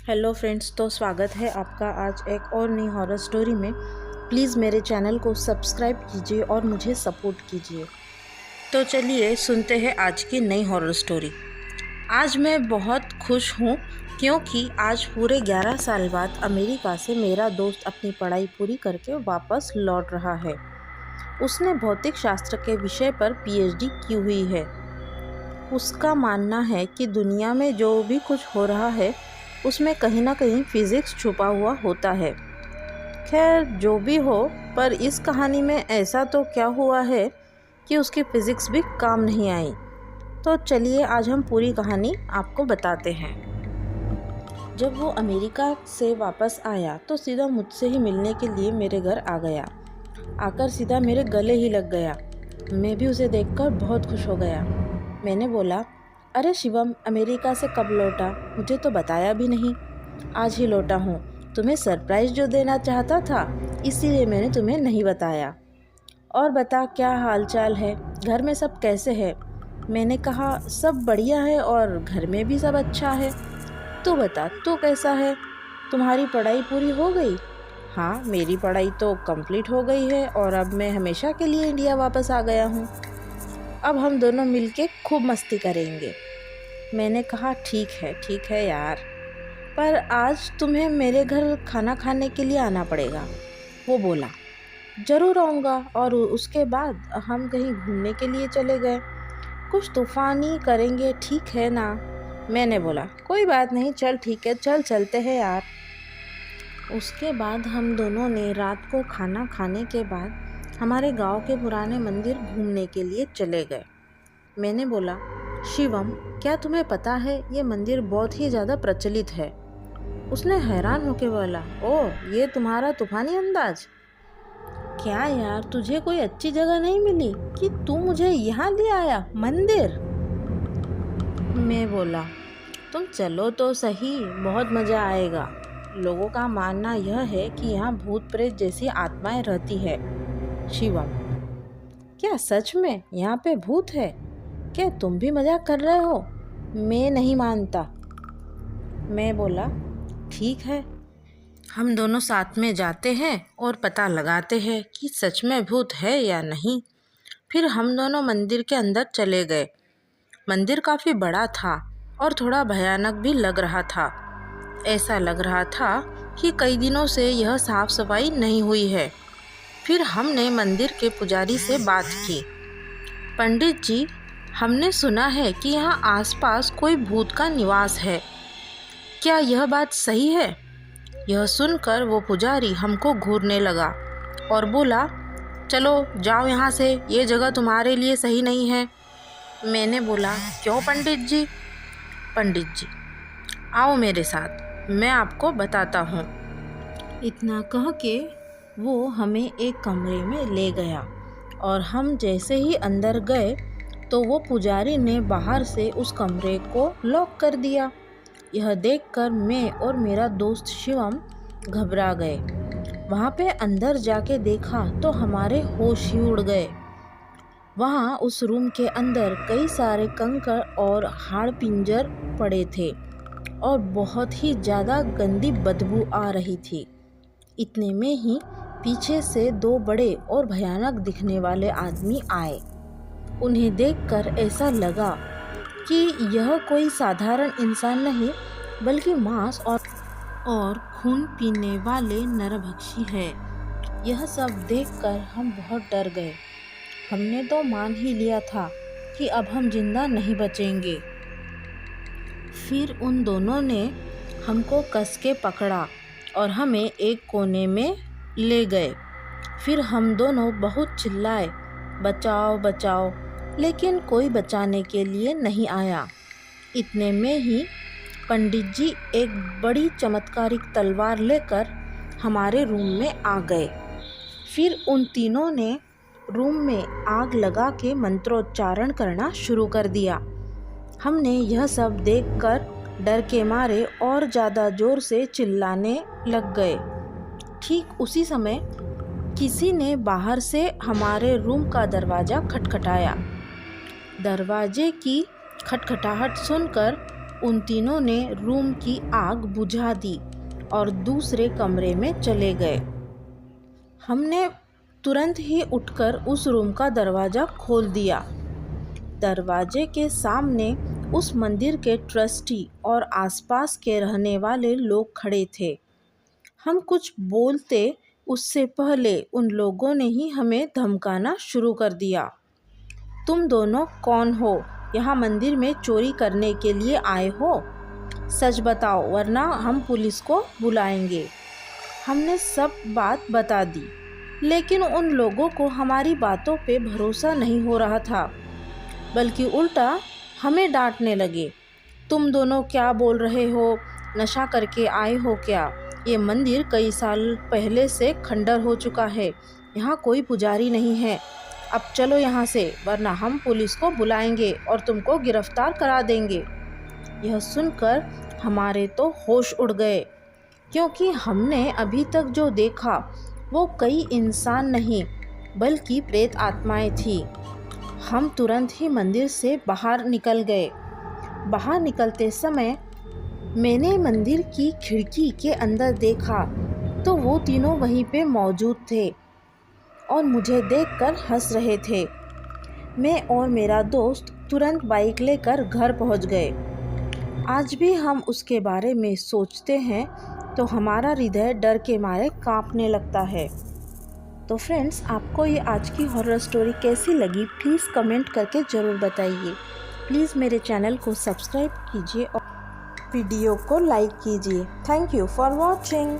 Hello friends, तो स्वागत है आपका आज एक और नई हॉरर स्टोरी में। प्लीज़ मेरे चैनल को सब्सक्राइब कीजिए और मुझे सपोर्ट कीजिए। तो चलिए सुनते हैं आज की नई हॉरर स्टोरी। आज मैं बहुत खुश हूँ क्योंकि आज पूरे 11 साल बाद अमेरिका से मेरा दोस्त अपनी पढ़ाई पूरी करके वापस लौट रहा है। उसने भौतिक शास्त्र के विषय पर पीएचडी की हुई है। उसका मानना है कि दुनिया में जो भी कुछ हो रहा है उसमें कहीं ना कहीं फिज़िक्स छुपा हुआ होता है। खैर जो भी हो, पर इस कहानी में ऐसा तो क्या हुआ है कि उसकी फ़िज़िक्स भी काम नहीं आई। तो चलिए आज हम पूरी कहानी आपको बताते हैं। जब वो अमेरिका से वापस आया तो सीधा मुझसे ही मिलने के लिए मेरे घर आ गया। आकर सीधा मेरे गले ही लग गया। मैं भी उसे देखकर बहुत खुश हो गया। मैंने बोला, अरे शिवम, अमेरिका से कब लौटा? मुझे तो बताया भी नहीं। आज ही लौटा हूँ। तुम्हें सरप्राइज़ जो देना चाहता था, इसीलिए मैंने तुम्हें नहीं बताया। और बता, क्या हाल चाल है? घर में सब कैसे है? मैंने कहा, सब बढ़िया है और घर में भी सब अच्छा है। तू बता, तू कैसा है? तुम्हारी पढ़ाई पूरी हो गई? हाँ, मेरी पढ़ाई तो कंप्लीट हो गई है और अब मैं हमेशा के लिए इंडिया वापस आ गया हूँ। अब हम दोनों मिलके खूब मस्ती करेंगे। मैंने कहा, ठीक है यार, पर आज तुम्हें मेरे घर खाना खाने के लिए आना पड़ेगा। वो बोला, ज़रूर आऊँगा। और उसके बाद हम कहीं घूमने के लिए चले गए। कुछ तूफ़ानी करेंगे, ठीक है ना? मैंने बोला, कोई बात नहीं, चल ठीक है, चल चलते हैं यार। उसके बाद हम दोनों ने रात को खाना खाने के बाद हमारे गांव के पुराने मंदिर घूमने के लिए चले गए। मैंने बोला, शिवम, क्या तुम्हें पता है ये मंदिर बहुत ही ज़्यादा प्रचलित है? उसने हैरान होकर बोला, ओह, ये तुम्हारा तूफानी अंदाज। क्या यार, तुझे कोई अच्छी जगह नहीं मिली कि तू मुझे यहाँ ले आया मंदिर? मैं बोला, तुम चलो तो सही, बहुत मज़ा आएगा। लोगों का मानना यह है कि यहाँ भूत प्रेत जैसी आत्माएं रहती है। शिवम, क्या सच में यहाँ पे भूत है? क्या तुम भी मजाक कर रहे हो? मैं नहीं मानता। मैं बोला, ठीक है, हम दोनों साथ में जाते हैं और पता लगाते हैं कि सच में भूत है या नहीं। फिर हम दोनों मंदिर के अंदर चले गए। मंदिर काफ़ी बड़ा था और थोड़ा भयानक भी लग रहा था। ऐसा लग रहा था कि कई दिनों से यह साफ सफाई नहीं हुई है। फिर हमने मंदिर के पुजारी से बात की। पंडित जी, हमने सुना है कि यहाँ आसपास कोई भूत का निवास है। क्या यह बात सही है? यह सुनकर वो पुजारी हमको घूरने लगा और बोला, चलो जाओ यहाँ से, ये जगह तुम्हारे लिए सही नहीं है। मैंने बोला, क्यों पंडित जी? पंडित जी, आओ मेरे साथ, मैं आपको बताता हूँ। इतना कह के वो हमें एक कमरे में ले गया और हम जैसे ही अंदर गए तो वो पुजारी ने बाहर से उस कमरे को लॉक कर दिया। यह देखकर मैं और मेरा दोस्त शिवम घबरा गए। वहाँ पे अंदर जाके देखा तो हमारे होश ही उड़ गए। वहाँ उस रूम के अंदर कई सारे कंकड़ और हाड़ पिंजर पड़े थे और बहुत ही ज़्यादा गंदी बदबू आ रही थी। इतने में ही पीछे से दो बड़े और भयानक दिखने वाले आदमी आए। उन्हें देखकर ऐसा लगा कि यह कोई साधारण इंसान नहीं, बल्कि मांस और खून पीने वाले नरभक्षी है। यह सब देखकर हम बहुत डर गए। हमने तो मान ही लिया था कि अब हम जिंदा नहीं बचेंगे। फिर उन दोनों ने हमको कस के पकड़ा और हमें एक कोने में ले गए। फिर हम दोनों बहुत चिल्लाए, बचाओ बचाओ, लेकिन कोई बचाने के लिए नहीं आया। इतने में ही पंडित जी एक बड़ी चमत्कारिक तलवार लेकर हमारे रूम में आ गए। फिर उन तीनों ने रूम में आग लगा के मंत्रोच्चारण करना शुरू कर दिया। हमने यह सब देखकर डर के मारे और ज़्यादा ज़ोर से चिल्लाने लग गए। ठीक उसी समय किसी ने बाहर से हमारे रूम का दरवाज़ा खटखटाया। दरवाजे की खटखटाहट सुनकर उन तीनों ने रूम की आग बुझा दी और दूसरे कमरे में चले गए। हमने तुरंत ही उठकर उस रूम का दरवाज़ा खोल दिया। दरवाजे के सामने उस मंदिर के ट्रस्टी और आसपास के रहने वाले लोग खड़े थे। हम कुछ बोलते उससे पहले उन लोगों ने ही हमें धमकाना शुरू कर दिया। तुम दोनों कौन हो? यहाँ मंदिर में चोरी करने के लिए आए हो? सच बताओ वरना हम पुलिस को बुलाएंगे। हमने सब बात बता दी, लेकिन उन लोगों को हमारी बातों पे भरोसा नहीं हो रहा था, बल्कि उल्टा हमें डांटने लगे। तुम दोनों क्या बोल रहे हो? नशा करके आए हो क्या? ये मंदिर कई साल पहले से खंडर हो चुका है। यहाँ कोई पुजारी नहीं है। अब चलो यहाँ से, वरना हम पुलिस को बुलाएंगे और तुमको गिरफ्तार करा देंगे। यह सुनकर हमारे तो होश उड़ गए, क्योंकि हमने अभी तक जो देखा वो कई इंसान नहीं बल्कि प्रेत आत्माएं थी। हम तुरंत ही मंदिर से बाहर निकल गए। बाहर निकलते समय मैंने मंदिर की खिड़की के अंदर देखा तो वो तीनों वहीं पे मौजूद थे और मुझे देखकर हंस रहे थे। मैं और मेरा दोस्त तुरंत बाइक लेकर घर पहुंच गए। आज भी हम उसके बारे में सोचते हैं तो हमारा हृदय डर के मारे कांपने लगता है। तो फ्रेंड्स, आपको ये आज की हॉरर स्टोरी कैसी लगी प्लीज़ कमेंट करके ज़रूर बताइए। प्लीज़ मेरे चैनल को सब्सक्राइब कीजिए और वीडियो को लाइक कीजिए। Thank you for watching.